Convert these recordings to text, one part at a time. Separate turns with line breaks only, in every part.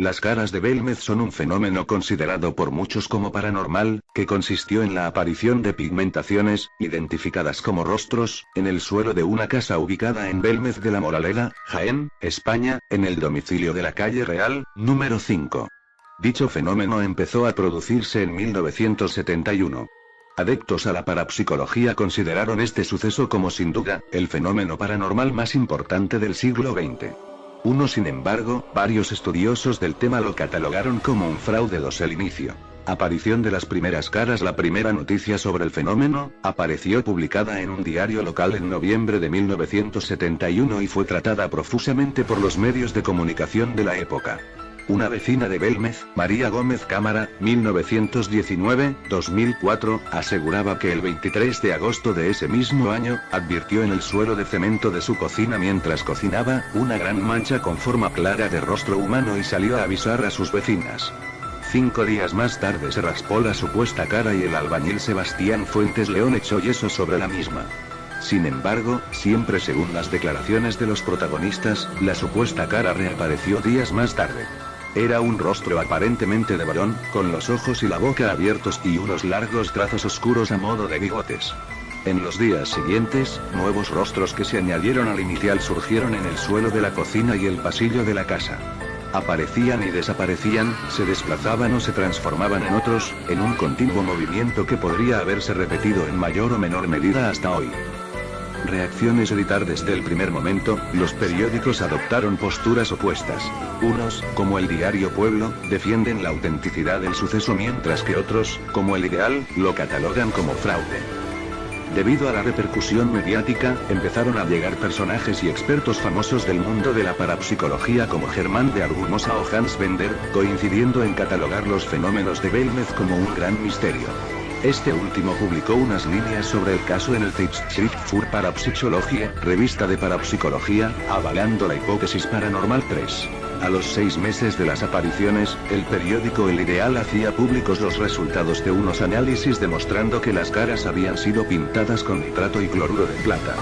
Las caras de Belmez son un fenómeno considerado por muchos como paranormal, que consistió en la aparición de pigmentaciones, identificadas como rostros, en el suelo de una casa ubicada en Belmez de la Moraleda, Jaén, España, en el domicilio de la calle Real, número 5. Dicho fenómeno empezó a producirse en 1971. Adeptos a la parapsicología consideraron este suceso como sin duda, el fenómeno paranormal más importante del siglo XX. Sin embargo, varios estudiosos del tema lo catalogaron como un fraude desde el inicio. Aparición de las primeras caras. La primera noticia sobre el fenómeno, apareció publicada en un diario local en noviembre de 1971 y fue tratada profusamente por los medios de comunicación de la época. Una vecina de Belmez, María Gómez Cámara, 1919-2004, aseguraba que el 23 de agosto de ese mismo año, advirtió en el suelo de cemento de su cocina mientras cocinaba, una gran mancha con forma clara de rostro humano y salió a avisar a sus vecinas. 5 días más tarde se raspó la supuesta cara y el albañil Sebastián Fuentes León echó yeso sobre la misma. Sin embargo, siempre según las declaraciones de los protagonistas, la supuesta cara reapareció días más tarde. Era un rostro aparentemente de varón, con los ojos y la boca abiertos y unos largos trazos oscuros a modo de bigotes. En los días siguientes, nuevos rostros que se añadieron al inicial surgieron en el suelo de la cocina y el pasillo de la casa. Aparecían y desaparecían, se desplazaban o se transformaban en otros, en un continuo movimiento que podría haberse repetido en mayor o menor medida hasta hoy. Reacciones. Editar. Desde el primer momento, los periódicos adoptaron posturas opuestas. Unos, como el diario Pueblo, defienden la autenticidad del suceso mientras que otros, como El Ideal, lo catalogan como fraude. Debido a la repercusión mediática, empezaron a llegar personajes y expertos famosos del mundo de la parapsicología como Germán de Argumosa o Hans Bender, coincidiendo en catalogar los fenómenos de Belmez como un gran misterio. Este último publicó unas líneas sobre el caso en el Zeitschrift für Parapsychologie, revista de parapsicología, avalando la hipótesis paranormal 3. A los 6 meses de las apariciones, el periódico El Ideal hacía públicos los resultados de unos análisis demostrando que las caras habían sido pintadas con nitrato y cloruro de plata.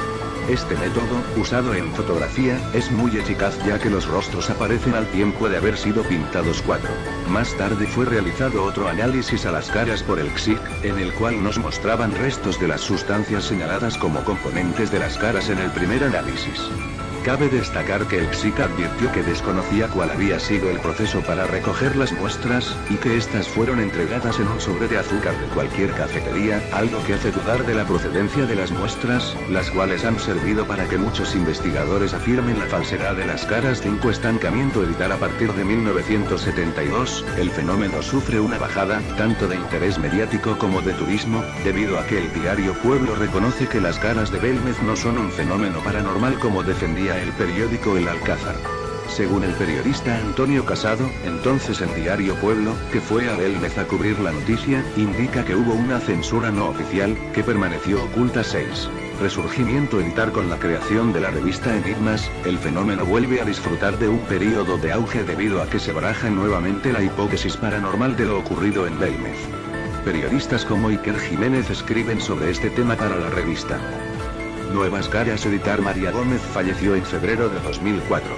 Este método, usado en fotografía, es muy eficaz ya que los rostros aparecen al tiempo de haber sido pintados 4. Más tarde fue realizado otro análisis a las caras por el CSIC, en el cual nos mostraban restos de las sustancias señaladas como componentes de las caras en el primer análisis. Cabe destacar que el CSIC advirtió que desconocía cuál había sido el proceso para recoger las muestras, y que estas fueron entregadas en un sobre de azúcar de cualquier cafetería, algo que hace dudar de la procedencia de las muestras, las cuales han servido para que muchos investigadores afirmen la falsedad de las caras. 5. Estancamiento. Editar. A partir de 1972, el fenómeno sufre una bajada, tanto de interés mediático como de turismo, debido a que el diario Pueblo reconoce que las caras de Belmez no son un fenómeno paranormal como defendía el periódico El Alcázar. Según el periodista Antonio Casado, entonces el diario Pueblo, que fue a Belmez a cubrir la noticia, indica que hubo una censura no oficial, que permaneció oculta. 6. Resurgimiento. Editar. Con la creación de la revista Enigmas, el fenómeno vuelve a disfrutar de un periodo de auge debido a que se baraja nuevamente la hipótesis paranormal de lo ocurrido en Belmez. Periodistas como Iker Jiménez escriben sobre este tema para la revista. Nuevas caras. Editar. María Gómez falleció en febrero de 2004.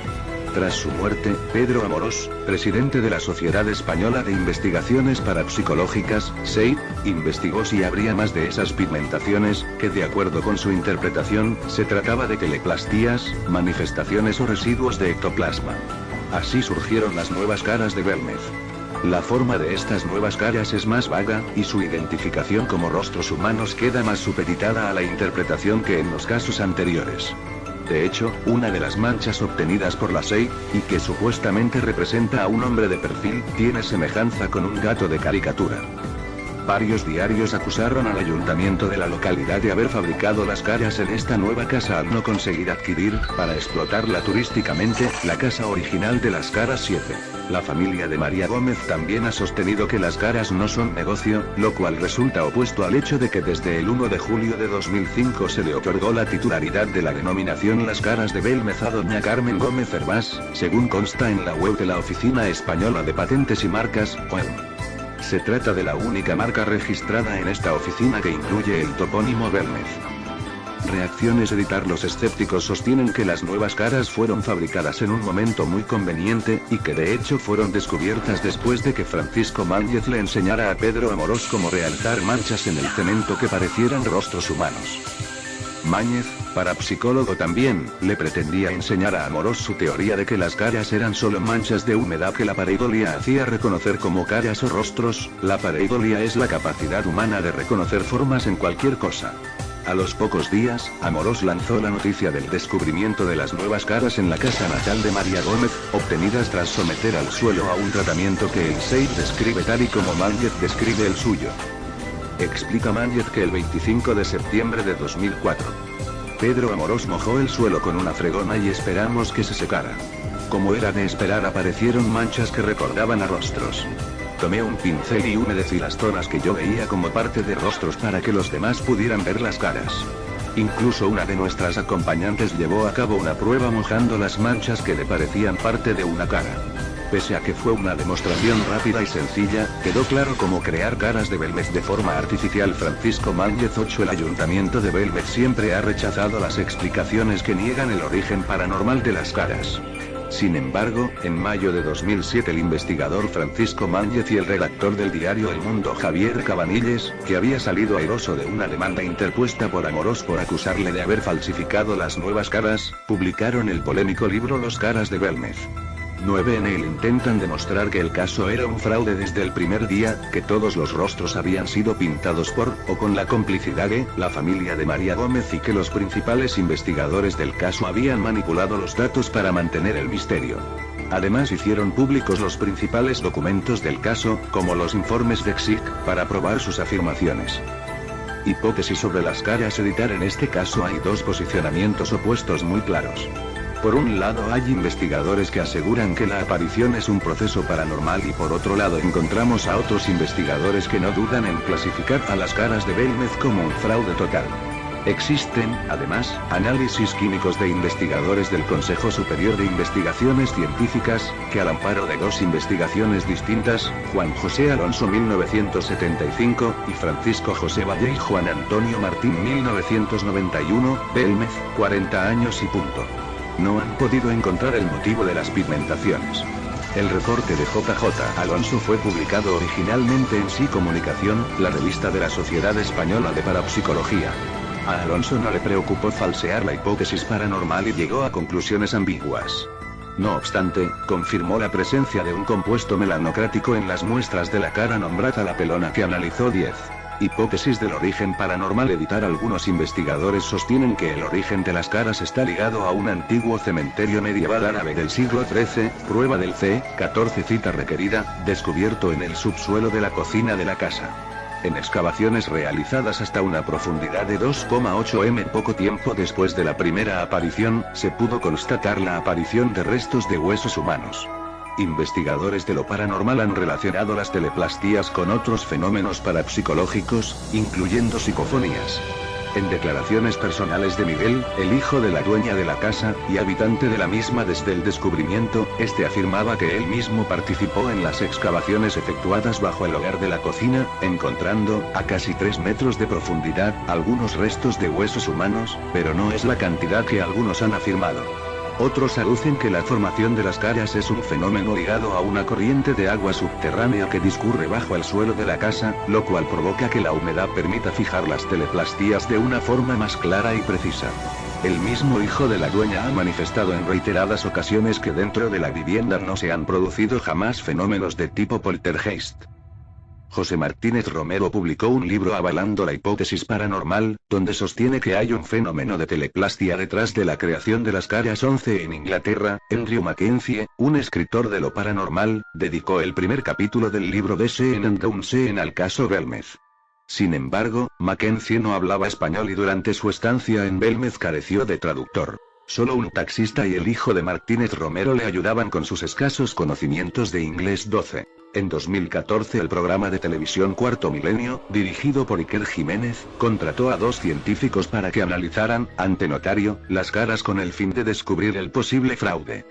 Tras su muerte, Pedro Amorós, presidente de la Sociedad Española de Investigaciones Parapsicológicas, SEIP, investigó si habría más de esas pigmentaciones, que de acuerdo con su interpretación, se trataba de teleplastías, manifestaciones o residuos de ectoplasma. Así surgieron las nuevas caras de Belmez. La forma de estas nuevas caras es más vaga, y su identificación como rostros humanos queda más supeditada a la interpretación que en los casos anteriores. De hecho, una de las manchas obtenidas por la SEI, y que supuestamente representa a un hombre de perfil, tiene semejanza con un gato de caricatura. Varios diarios acusaron al ayuntamiento de la localidad de haber fabricado las caras en esta nueva casa al no conseguir adquirir, para explotarla turísticamente, la casa original de las caras 7. La familia de María Gómez también ha sostenido que las caras no son negocio, lo cual resulta opuesto al hecho de que desde el 1 de julio de 2005 se le otorgó la titularidad de la denominación Las Caras de Belmez a doña Carmen Gómez Hervás, según consta en la web de la Oficina Española de Patentes y Marcas, OEM. Se trata de la única marca registrada en esta oficina que incluye el topónimo Belmez. Reacciones Editar. Los escépticos sostienen que las nuevas caras fueron fabricadas en un momento muy conveniente, y que de hecho fueron descubiertas después de que Francisco Máñez le enseñara a Pedro Amorós cómo realizar manchas en el cemento que parecieran rostros humanos. Máñez, parapsicólogo también, le pretendía enseñar a Amorós su teoría de que las caras eran solo manchas de humedad que la pareidolia hacía reconocer como caras o rostros. La pareidolia es la capacidad humana de reconocer formas en cualquier cosa. A los pocos días, Amorós lanzó la noticia del descubrimiento de las nuevas caras en la casa natal de María Gómez, obtenidas tras someter al suelo a un tratamiento que el SEID describe tal y como Máñez describe el suyo. Explica Máñez que el 25 de septiembre de 2004. Pedro Amorós mojó el suelo con una fregona y esperamos que se secara. Como era de esperar, aparecieron manchas que recordaban a rostros. Tomé un pincel y humedecí las zonas que yo veía como parte de rostros para que los demás pudieran ver las caras. Incluso una de nuestras acompañantes llevó a cabo una prueba mojando las manchas que le parecían parte de una cara. Pese a que fue una demostración rápida y sencilla, quedó claro cómo crear caras de Belmez de forma artificial. Francisco Máñez 8. El Ayuntamiento de Belmez siempre ha rechazado las explicaciones que niegan el origen paranormal de las caras. Sin embargo, en mayo de 2007 el investigador Francisco Máñez y el redactor del diario El Mundo Javier Cabanilles, que había salido airoso de una demanda interpuesta por Amorós por acusarle de haber falsificado las nuevas caras, publicaron el polémico libro Los Caras de Belmez. 9. En él intentan demostrar que el caso era un fraude desde el primer día, que todos los rostros habían sido pintados por, o con la complicidad de, la familia de María Gómez y que los principales investigadores del caso habían manipulado los datos para mantener el misterio. Además hicieron públicos los principales documentos del caso, como los informes de CSIC, para probar sus afirmaciones. Hipótesis sobre las caras. Editar. En este caso hay dos posicionamientos opuestos muy claros. Por un lado hay investigadores que aseguran que la aparición es un proceso paranormal y por otro lado encontramos a otros investigadores que no dudan en clasificar a las caras de Belmez como un fraude total. Existen, además, análisis químicos de investigadores del Consejo Superior de Investigaciones Científicas, que al amparo de dos investigaciones distintas, Juan José Alonso 1975, y Francisco José Valle y Juan Antonio Martín 1991, Belmez, 40 años y punto. No han podido encontrar el motivo de las pigmentaciones. El reporte de JJ Alonso fue publicado originalmente en Sí Comunicación, la revista de la Sociedad Española de Parapsicología. A Alonso no le preocupó falsear la hipótesis paranormal y llegó a conclusiones ambiguas. No obstante, confirmó la presencia de un compuesto melanocrático en las muestras de la cara nombrada la pelona que analizó 10. Hipótesis del origen paranormal. Editar. Algunos investigadores sostienen que el origen de las caras está ligado a un antiguo cementerio medieval árabe del siglo XIII, prueba del C14 cita requerida, descubierto en el subsuelo de la cocina de la casa. En excavaciones realizadas hasta una profundidad de 2,8 m poco tiempo después de la primera aparición, se pudo constatar la aparición de restos de huesos humanos. Investigadores de lo paranormal han relacionado las teleplastías con otros fenómenos parapsicológicos, incluyendo psicofonías. En declaraciones personales de Miguel, el hijo de la dueña de la casa, y habitante de la misma desde el descubrimiento, este afirmaba que él mismo participó en las excavaciones efectuadas bajo el hogar de la cocina, encontrando, a casi 3 metros de profundidad, algunos restos de huesos humanos, pero no es la cantidad que algunos han afirmado. Otros aducen que la formación de las caras es un fenómeno ligado a una corriente de agua subterránea que discurre bajo el suelo de la casa, lo cual provoca que la humedad permita fijar las teleplastías de una forma más clara y precisa. El mismo hijo de la dueña ha manifestado en reiteradas ocasiones que dentro de la vivienda no se han producido jamás fenómenos de tipo poltergeist. José Martínez Romero publicó un libro avalando la hipótesis paranormal, donde sostiene que hay un fenómeno de teleplastia detrás de la creación de las caras. 11. En Inglaterra, Andrew Mackenzie, un escritor de lo paranormal, dedicó el primer capítulo del libro de Sean and Unseen al caso Belmez. Sin embargo, Mackenzie no hablaba español y durante su estancia en Belmez careció de traductor. Solo un taxista y el hijo de Martínez Romero le ayudaban con sus escasos conocimientos de inglés. 12. En 2014 el programa de televisión Cuarto Milenio, dirigido por Iker Jiménez, contrató a 2 científicos para que analizaran, ante notario, las caras con el fin de descubrir el posible fraude.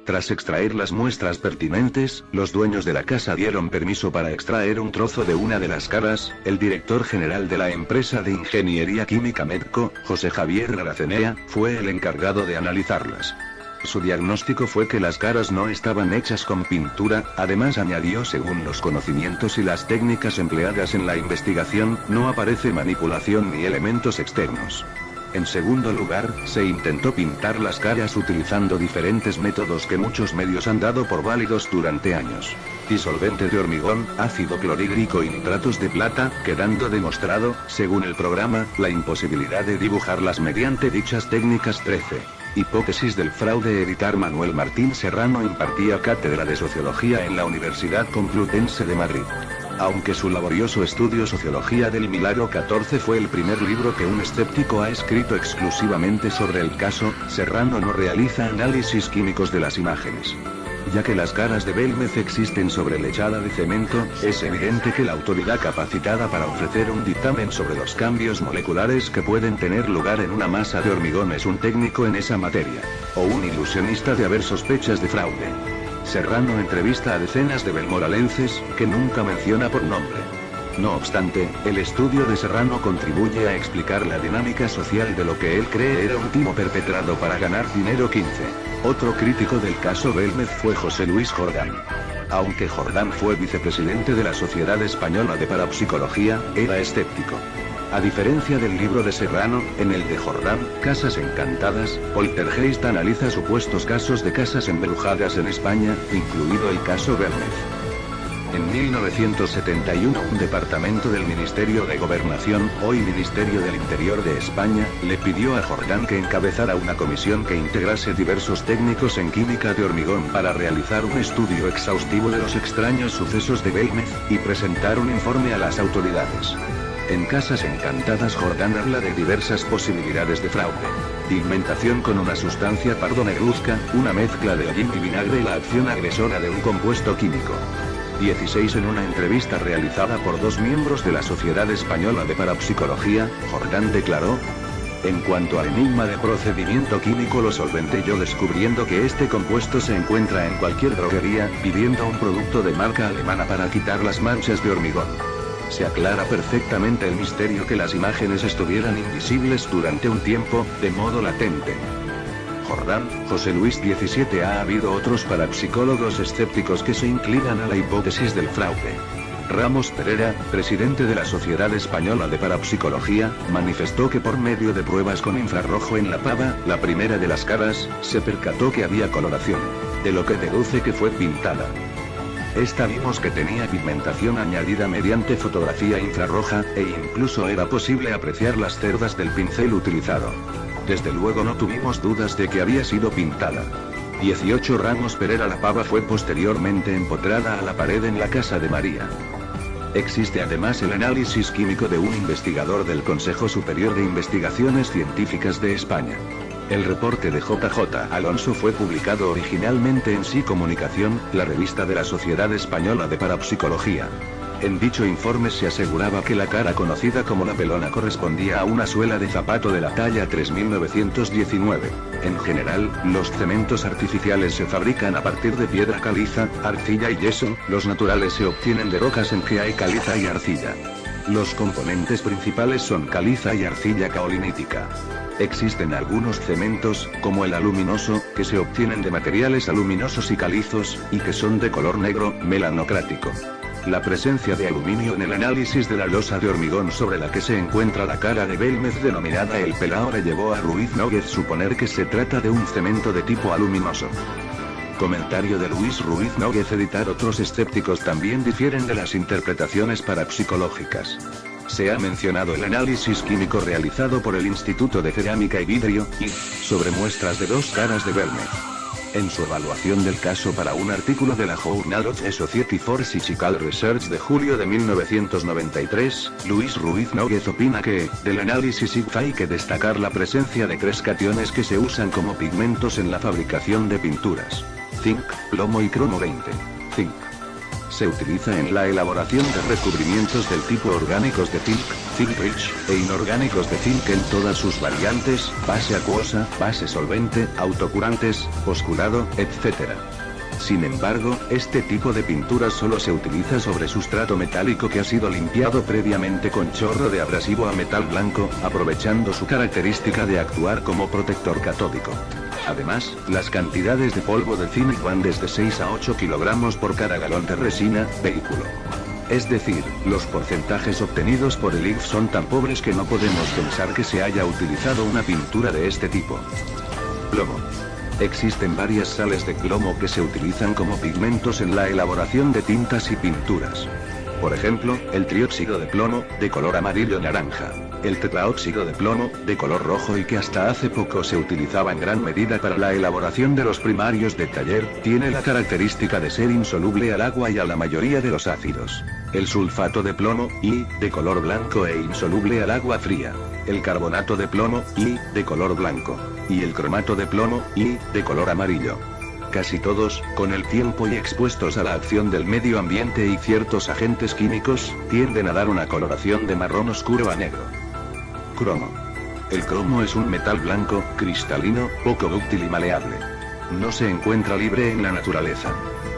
Tras extraer las muestras pertinentes, los dueños de la casa dieron permiso para extraer un trozo de una de las caras. El director general de la empresa de ingeniería química Medco, José Javier Garacenea, fue el encargado de analizarlas. Su diagnóstico fue que las caras no estaban hechas con pintura. Además añadió: según los conocimientos y las técnicas empleadas en la investigación, no aparece manipulación ni elementos externos. En segundo lugar, se intentó pintar las caras utilizando diferentes métodos que muchos medios han dado por válidos durante años. Disolvente de hormigón, ácido clorhídrico y nitratos de plata, quedando demostrado, según el programa, la imposibilidad de dibujarlas mediante dichas técnicas. 13. Hipótesis del fraude. Editar Manuel Martín Serrano impartía cátedra de Sociología en la Universidad Complutense de Madrid. Aunque su laborioso estudio Sociología del Milagro XIV fue el primer libro que un escéptico ha escrito exclusivamente sobre el caso, Serrano no realiza análisis químicos de las imágenes. Ya que las caras de Belmez existen sobre lechada de cemento, es evidente que la autoridad capacitada para ofrecer un dictamen sobre los cambios moleculares que pueden tener lugar en una masa de hormigón es un técnico en esa materia, o un ilusionista de haber sospechas de fraude. Serrano entrevista a decenas de belmoralenses, que nunca menciona por nombre. No obstante, el estudio de Serrano contribuye a explicar la dinámica social de lo que él cree era un timo perpetrado para ganar dinero. 15. Otro crítico del caso Belmez fue José Luis Jordán. Aunque Jordán fue vicepresidente de la Sociedad Española de Parapsicología, era escéptico. A diferencia del libro de Serrano, en el de Jordán, Casas Encantadas, Poltergeist analiza supuestos casos de casas embrujadas en España, incluido el caso Belmez. En 1971 un departamento del Ministerio de Gobernación, hoy Ministerio del Interior de España, le pidió a Jordán que encabezara una comisión que integrase diversos técnicos en química de hormigón para realizar un estudio exhaustivo de los extraños sucesos de Belmez, y presentar un informe a las autoridades. En Casas Encantadas Jordán habla de diversas posibilidades de fraude. Pigmentación con una sustancia pardo-negruzca, una mezcla de hollín y vinagre y la acción agresora de un compuesto químico. 16. En una entrevista realizada por dos miembros de la Sociedad Española de Parapsicología, Jordán declaró: en cuanto al enigma de procedimiento químico lo solventé yo descubriendo que este compuesto se encuentra en cualquier droguería, pidiendo un producto de marca alemana para quitar las manchas de hormigón. Se aclara perfectamente el misterio que las imágenes estuvieran invisibles durante un tiempo, de modo latente. Jordán, José Luis. 17. Ha habido otros parapsicólogos escépticos que se inclinan a la hipótesis del fraude. Ramos Pereira, presidente de la Sociedad Española de Parapsicología, manifestó que por medio de pruebas con infrarrojo en la pava, la primera de las caras, se percató que había coloración, de lo que deduce que fue pintada. Esta vimos que tenía pigmentación añadida mediante fotografía infrarroja, e incluso era posible apreciar las cerdas del pincel utilizado. Desde luego no tuvimos dudas de que había sido pintada. 18. Ramos Pereira. La pava fue posteriormente empotrada a la pared en la casa de María. Existe además el análisis químico de un investigador del Consejo Superior de Investigaciones Científicas de España. El reporte de JJ Alonso fue publicado originalmente en Sí Comunicación, la revista de la Sociedad Española de Parapsicología. En dicho informe se aseguraba que la cara conocida como la pelona correspondía a una suela de zapato de la talla 3919. En general, los cementos artificiales se fabrican a partir de piedra caliza, arcilla y yeso. Los naturales se obtienen de rocas en que hay caliza y arcilla. Los componentes principales son caliza y arcilla caolinítica. Existen algunos cementos, como el aluminoso, que se obtienen de materiales aluminosos y calizos, y que son de color negro, melanocrático. La presencia de aluminio en el análisis de la losa de hormigón sobre la que se encuentra la cara de Belmez denominada El Pelao le llevó a Ruiz Nóguez suponer que se trata de un cemento de tipo aluminoso. Comentario de Luis Ruiz Nóguez. Editar. Otros escépticos también difieren de las interpretaciones parapsicológicas. Se ha mencionado el análisis químico realizado por el Instituto de Cerámica y Vidrio, IC, sobre muestras de dos caras de Belmez. En su evaluación del caso para un artículo de la Journal of the Society for Psychical Research de julio de 1993, Luis Ruiz Nóguez opina que, del análisis IC hay que destacar la presencia de tres cationes que se usan como pigmentos en la fabricación de pinturas: zinc, plomo y cromo 20. Zinc se utiliza en la elaboración de recubrimientos del tipo orgánicos de zinc, zinc rich, e inorgánicos de zinc en todas sus variantes, base acuosa, base solvente, autocurantes, postcurado, etc. Sin embargo, este tipo de pintura solo se utiliza sobre sustrato metálico que ha sido limpiado previamente con chorro de abrasivo a metal blanco, aprovechando su característica de actuar como protector catódico. Además, las cantidades de polvo de zinc van desde 6 a 8 kilogramos por cada galón de resina, vehículo. Es decir, los porcentajes obtenidos por el IF son tan pobres que no podemos pensar que se haya utilizado una pintura de este tipo. Plomo. Existen varias sales de plomo que se utilizan como pigmentos en la elaboración de tintas y pinturas. Por ejemplo, el trióxido de plomo, de color amarillo-naranja. El tetraóxido de plomo, de color rojo y que hasta hace poco se utilizaba en gran medida para la elaboración de los primarios de taller, tiene la característica de ser insoluble al agua y a la mayoría de los ácidos. El sulfato de plomo, I, de color blanco e insoluble al agua fría. El carbonato de plomo, I, de color blanco. Y el cromato de plomo, I, de color amarillo. Casi todos, con el tiempo y expuestos a la acción del medio ambiente y ciertos agentes químicos, tienden a dar una coloración de marrón oscuro a negro. Cromo. El cromo es un metal blanco, cristalino, poco dúctil y maleable. No se encuentra libre en la naturaleza.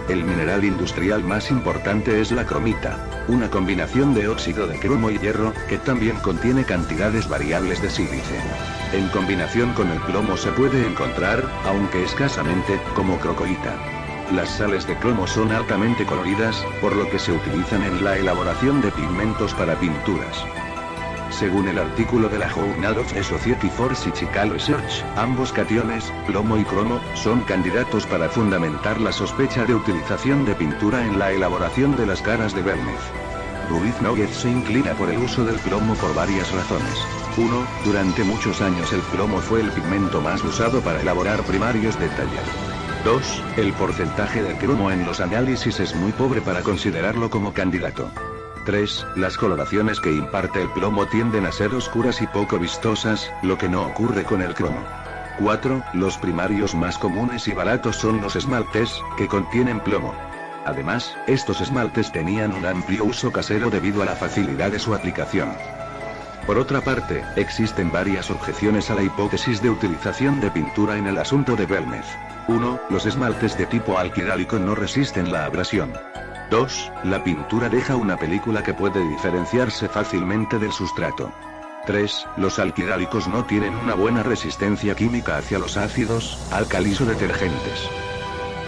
El mineral industrial más importante es la cromita, una combinación de óxido de cromo y hierro, que también contiene cantidades variables de sílice. En combinación con el plomo se puede encontrar, aunque escasamente, como crocoíta. Las sales de cromo son altamente coloridas, por lo que se utilizan en la elaboración de pigmentos para pinturas. Según el artículo de la Journal of the Society for Physical Research, ambos cationes, plomo y cromo, son candidatos para fundamentar la sospecha de utilización de pintura en la elaboración de las caras de Belmez. Ruiz Nóguez se inclina por el uso del plomo por varias razones. 1. Durante muchos años el plomo fue el pigmento más usado para elaborar primarios de taller. 2. El porcentaje de cromo en los análisis es muy pobre para considerarlo como candidato. 3. Las coloraciones que imparte el plomo tienden a ser oscuras y poco vistosas, lo que no ocurre con el cromo. 4. Los primarios más comunes y baratos son los esmaltes, que contienen plomo. Además, estos esmaltes tenían un amplio uso casero debido a la facilidad de su aplicación. Por otra parte, existen varias objeciones a la hipótesis de utilización de pintura en el asunto de Belmez. 1. Los esmaltes de tipo alquilálico no resisten la abrasión. 2. La pintura deja una película que puede diferenciarse fácilmente del sustrato. 3. Los alquilálicos no tienen una buena resistencia química hacia los ácidos, álcalis o detergentes.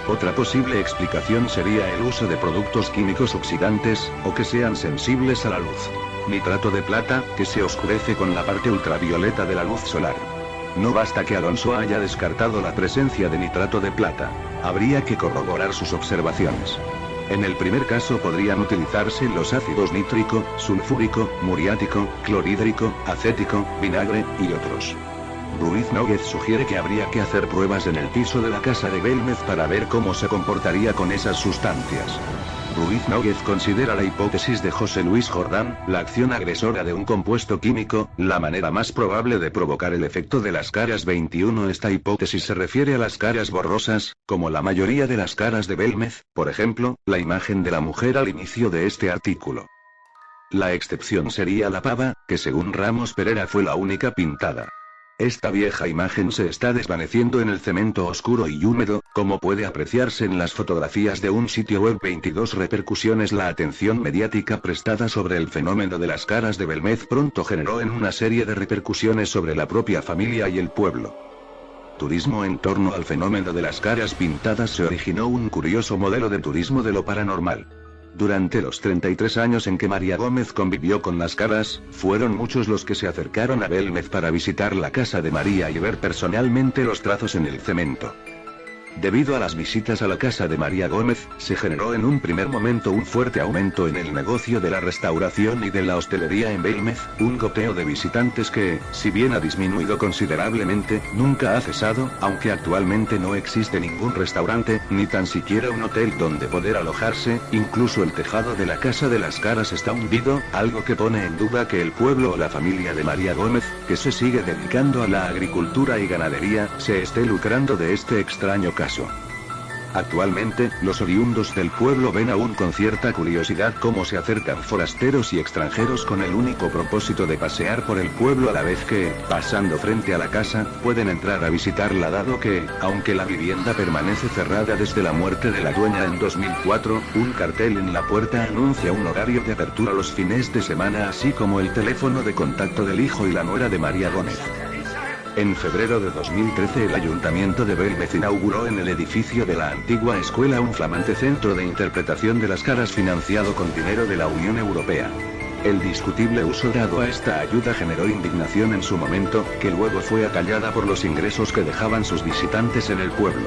Otra posible explicación sería el uso de productos químicos oxidantes, o que sean sensibles a la luz. Nitrato de plata, que se oscurece con la parte ultravioleta de la luz solar. No basta que Alonso haya descartado la presencia de nitrato de plata. Habría que corroborar sus observaciones. En el primer caso podrían utilizarse los ácidos nítrico, sulfúrico, muriático, clorhídrico, acético, vinagre, y otros. Ruiz Nóguez sugiere que habría que hacer pruebas en el piso de la casa de Belmez para ver cómo se comportaría con esas sustancias. Ruiz Nóguez considera la hipótesis de José Luis Jordán, la acción agresora de un compuesto químico, la manera más probable de provocar el efecto de las caras 21. Esta hipótesis se refiere a las caras borrosas, como la mayoría de las caras de Belmez, por ejemplo, la imagen de la mujer al inicio de este artículo. La excepción sería la pava, que según Ramos Pereira fue la única pintada. Esta vieja imagen se está desvaneciendo en el cemento oscuro y húmedo, como puede apreciarse en las fotografías de un sitio web. 22 repercusiones. La atención mediática prestada sobre el fenómeno de las caras de Belmez pronto generó en una serie de repercusiones sobre la propia familia y el pueblo. Turismo. En torno al fenómeno de las caras pintadas se originó un curioso modelo de turismo de lo paranormal. Durante los 33 años en que María Gómez convivió con las caras, fueron muchos los que se acercaron a Belmez para visitar la casa de María y ver personalmente los trazos en el cemento. Debido a las visitas a la casa de María Gómez, se generó en un primer momento un fuerte aumento en el negocio de la restauración y de la hostelería en Belmez, un goteo de visitantes que, si bien ha disminuido considerablemente, nunca ha cesado, aunque actualmente no existe ningún restaurante, ni tan siquiera un hotel donde poder alojarse. Incluso el tejado de la casa de las caras está hundido, algo que pone en duda que el pueblo o la familia de María Gómez, que se sigue dedicando a la agricultura y ganadería, se esté lucrando de este extraño caso. Actualmente, los oriundos del pueblo ven aún con cierta curiosidad cómo se acercan forasteros y extranjeros con el único propósito de pasear por el pueblo a la vez que, pasando frente a la casa, pueden entrar a visitarla dado que, aunque la vivienda permanece cerrada desde la muerte de la dueña en 2004, un cartel en la puerta anuncia un horario de apertura los fines de semana así como el teléfono de contacto del hijo y la nuera de María Gómez. En febrero de 2013 el Ayuntamiento de Belvez inauguró en el edificio de la antigua escuela un flamante centro de interpretación de las caras financiado con dinero de la Unión Europea. El discutible uso dado a esta ayuda generó indignación en su momento, que luego fue acallada por los ingresos que dejaban sus visitantes en el pueblo.